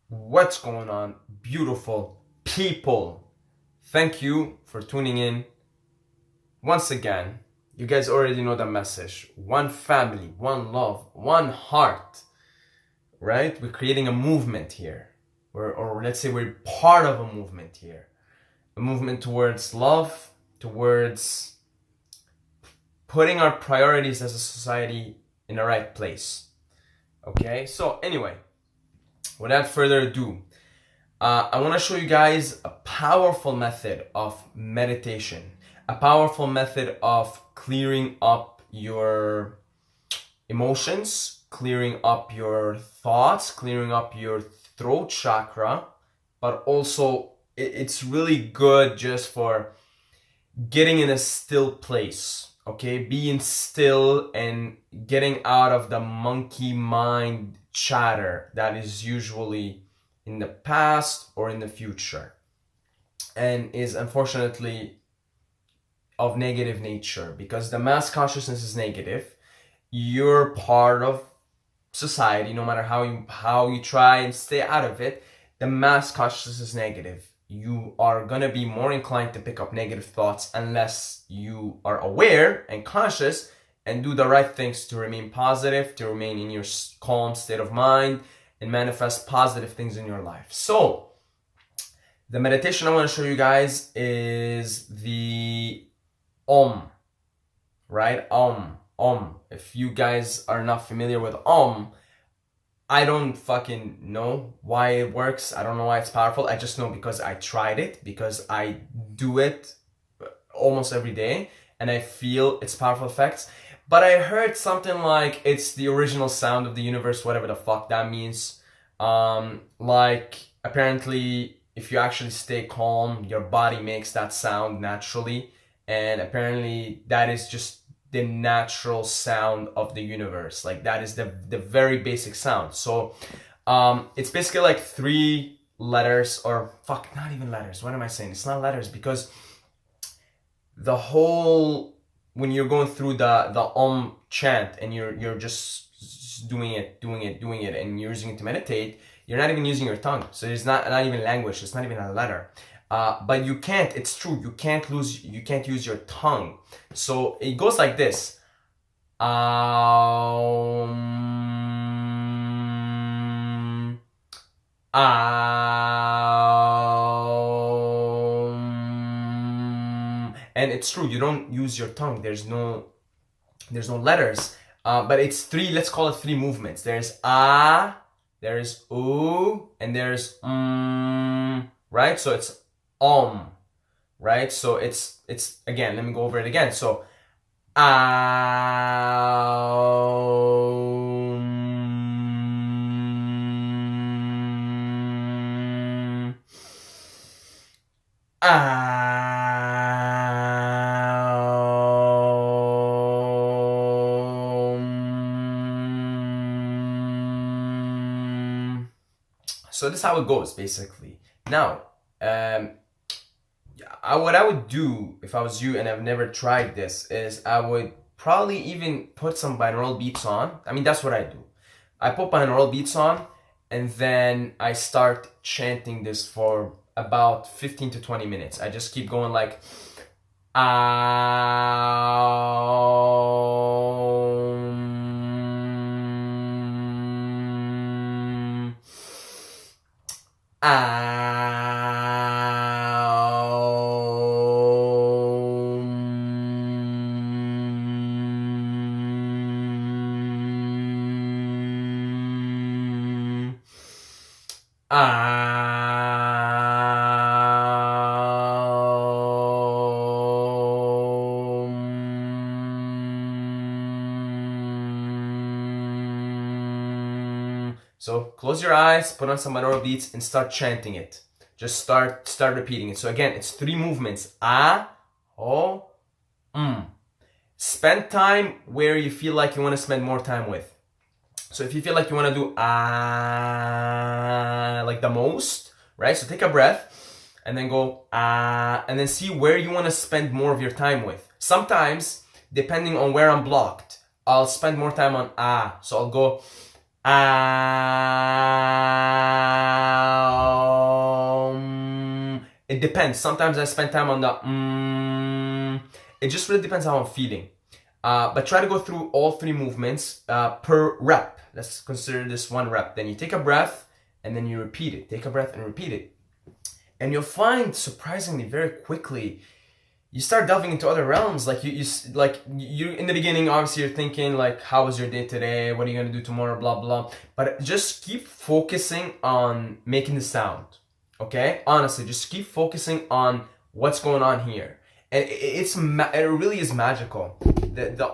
What's going on, beautiful people? Thank you for tuning in. Once again, you guys already know the message. One family, one love, one heart, right? We're creating a movement here. Or let's say we're part of a movement here. A movement towards love, towards putting our priorities as a society in the right place. Okay, so anyway, without further ado, I want to show you guys a powerful method of meditation, a powerful method of clearing up your emotions, clearing up your thoughts, clearing up your throat chakra, but also it's really good just for getting in a still place, okay? Being still and getting out of the monkey mind chatter that is usually in the past or in the future and is unfortunately of negative nature, because the mass consciousness is negative. You're part of society, no matter how you try and stay out of it. The mass consciousness is negative. You are gonna be more inclined to pick up negative thoughts unless you are aware and conscious and do the right things to remain positive, to remain in your calm state of mind and manifest positive things in your life. So the meditation I want to show you guys is the OM, right? OM. If you guys are not familiar with OM, I don't fucking know why it works. I don't know why it's powerful. I just know because I tried it, because I do it almost every day and I feel its powerful effects. But I heard something like it's the original sound of the universe, whatever the fuck that means. Like apparently if you actually stay calm, your body makes that sound naturally. And apparently that is just the natural sound of the universe. Like that is the very basic sound. So it's basically like 3 letters, or fuck, not even letters. What am I saying? It's not letters, because the whole, when you're going through the chant and you're just doing it and you're using it to meditate, you're not even using your tongue. So it's not even language, it's not even a letter. But you can't, it's true, you can't use your tongue. So it goes like this. And it's true, you don't use your tongue. There's no letters. But it's 3, let's call it 3 movements. There's there's oo, and there's right? So it's right? So it's again, let me go over it again. So so this is how it goes basically. Now, what I would do if I was you and I've never tried this is I would probably even put some binaural beats on. I mean, that's what I do. I put binaural beats on and then I start chanting this for about 15 to 20 minutes. I just keep going like So close your eyes, put on some binaural beats, and start chanting it. Just start repeating it. So again, it's 3 movements. O, Spend time where you feel like you want to spend more time with. So if you feel like you want to do like the most, right? So take a breath and then go and then see where you want to spend more of your time with. Sometimes, depending on where I'm blocked, I'll spend more time on So I'll go It depends. Sometimes I spend time on the it just really depends how I'm feeling. But try to go through all 3 movements per rep. Let's consider this 1 rep. Then you take a breath and then you repeat it. Take a breath and repeat it. And you'll find, surprisingly, very quickly, you start delving into other realms. Like you in the beginning, obviously you're thinking like, how was your day today? What are you gonna do tomorrow? Blah blah. But just keep focusing on making the sound. Okay, honestly, just keep focusing on what's going on here, and it really is magical. The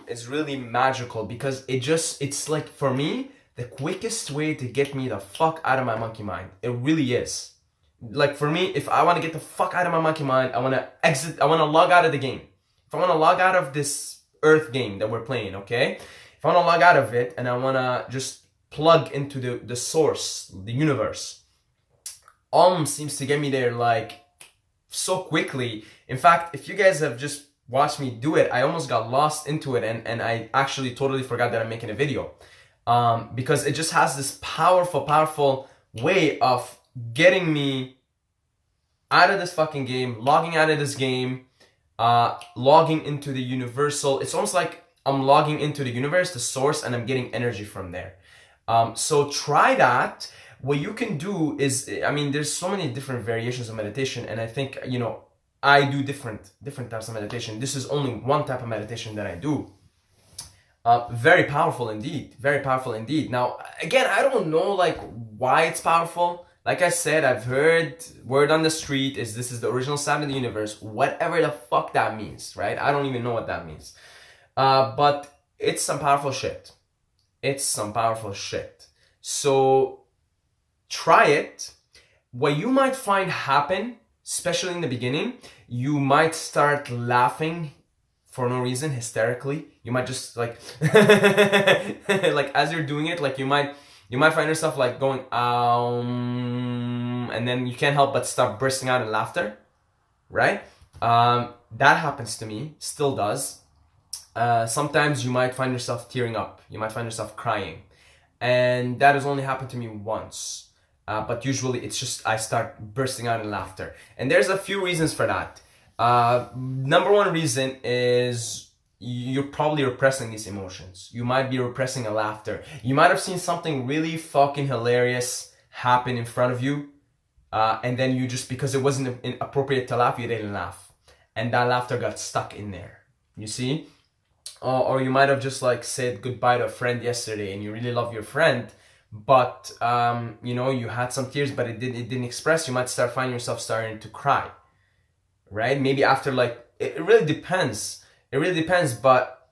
is really magical because it's like, for me, the quickest way to get me the fuck out of my monkey mind. It really is. Like, for me, if I want to get the fuck out of my monkey mind, I want to exit, I want to log out of the game. If I want to log out of this Earth game that we're playing, okay? If I want to log out of it and I want to just plug into the source, the universe, seems to get me there like so quickly. In fact, if you guys have just watched me do it, I almost got lost into it, and I actually totally forgot that I'm making a video. Because it just has this powerful way of getting me out of this fucking game, logging out of this game, logging into the universal. It's almost like I'm logging into the universe, the source, and I'm getting energy from there. So try that. What you can do is, I mean, there's so many different variations of meditation, and I think, you know, I do different types of meditation. This is only one type of meditation that I do. Very powerful indeed. Very powerful indeed. Now, again, I don't know like why it's powerful. Like I said, I've heard word on the street is this is the original sound of the universe, whatever the fuck that means, right? I don't even know what that means. But it's some powerful shit. It's some powerful shit. So try it. What you might find happen, especially in the beginning, you might start laughing for no reason, hysterically. You might just like, like as you're doing it, like you might find yourself like going, and then you can't help but start bursting out in laughter, right? That happens to me, still does. Sometimes you might find yourself tearing up. You might find yourself crying. And that has only happened to me once. But usually it's just I start bursting out in laughter. And there's a few reasons for that. Number one reason is you're probably repressing these emotions. You might be repressing a laughter. You might have seen something really fucking hilarious happen in front of you, and then you just, because it wasn't appropriate to laugh, you didn't laugh, and that laughter got stuck in there. You see? Or you might have just like said goodbye to a friend yesterday, and you really love your friend, but you know, you had some tears, but it didn't express. You might start finding yourself starting to cry, right? Maybe after like, it really depends. It really depends, but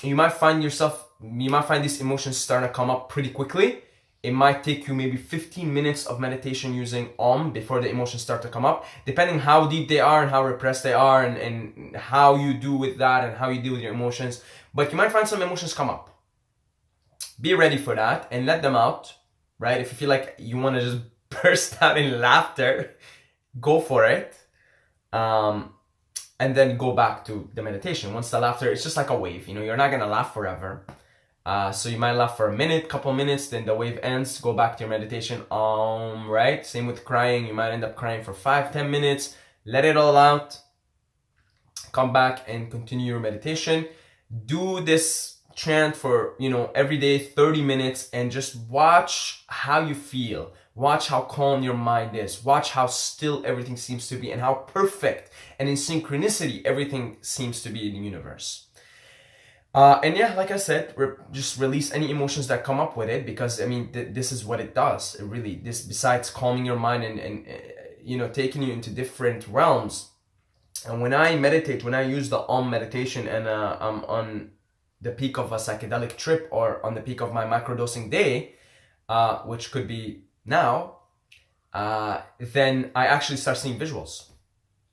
you might find these emotions starting to come up pretty quickly. It might take you maybe 15 minutes of meditation using OM before the emotions start to come up, depending how deep they are and how repressed they are, and how you do with that and how you deal with your emotions. But you might find some emotions come up. Be ready for that and let them out, right? If you feel like you want to just burst out in laughter, go for it. And then go back to the meditation. Once the laughter, it's just like a wave, you know, you're not gonna laugh forever. So you might laugh for a minute, couple minutes, then the wave ends, go back to your meditation, right? Same with crying, you might end up crying for 5-10 minutes, let it all out, come back and continue your meditation. Do this chant for, you know, every day, 30 minutes, and just watch how you feel. Watch how calm your mind is. Watch how still everything seems to be, and how perfect and in synchronicity everything seems to be in the universe. And yeah, like I said, just release any emotions that come up with it, because I mean, this is what it does. It really, this, besides calming your mind and you know, taking you into different realms. And when I meditate, when I use the OM meditation, and I'm on the peak of a psychedelic trip, or on the peak of my microdosing day, which could be now, then I actually start seeing visuals,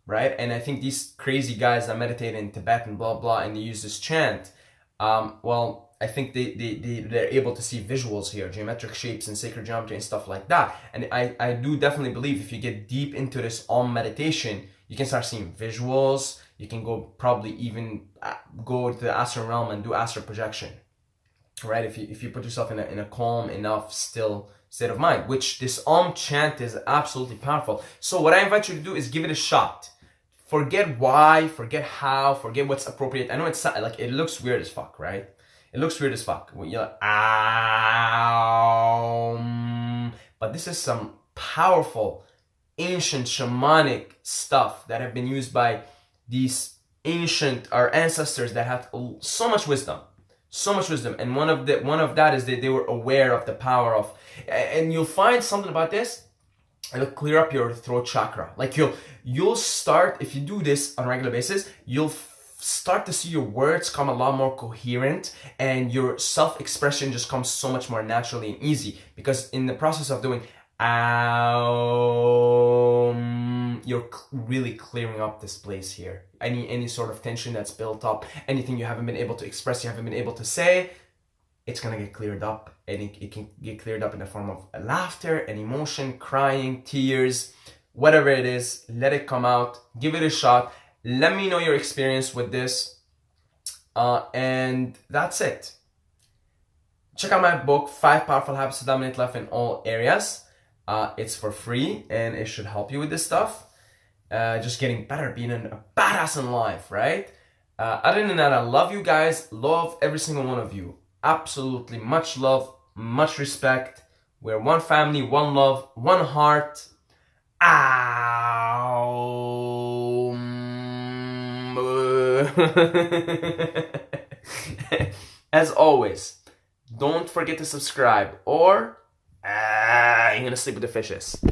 right? And I think these crazy guys that meditate in Tibet and blah blah, and they use this chant, well, I think they're able to see visuals here, geometric shapes and sacred geometry and stuff like that. And I do definitely believe if you get deep into this OM meditation, you can start seeing visuals. You can go, probably even go to the astral realm and do astral projection. right? If you put yourself in a calm enough, still state of mind, which this OM chant is absolutely powerful. So what I invite you to do is give it a shot. Forget why, forget how, forget what's appropriate. I know it's like, it looks weird as fuck, right? It looks weird as fuck. When you're like, but this is some powerful, ancient, shamanic stuff that have been used by these our ancestors that had so much wisdom. And one of that is that they were aware of the power of, and you'll find something about this, it'll clear up your throat chakra. Like you'll start, if you do this on a regular basis, you'll start to see your words come a lot more coherent, and your self-expression just comes so much more naturally and easy, because in the process of doing you're really clearing up this place here. Any sort of tension that's built up, anything you haven't been able to express, you haven't been able to say, it's gonna get cleared up, and it can get cleared up in the form of laughter and emotion, crying, tears, whatever it is. Let it come out, give it a shot. Let me know your experience with this, and that's it. Check out my book, 5 Powerful Habits to Dominate Life in All Areas. It's for free, and it should help you with this stuff. Just getting better, being a badass in life, right? Other than that, I love you guys. Love every single one of you. Absolutely. Much love, much respect. We're one family, one love, one heart. As always, don't forget to subscribe, or you're gonna sleep with the fishes.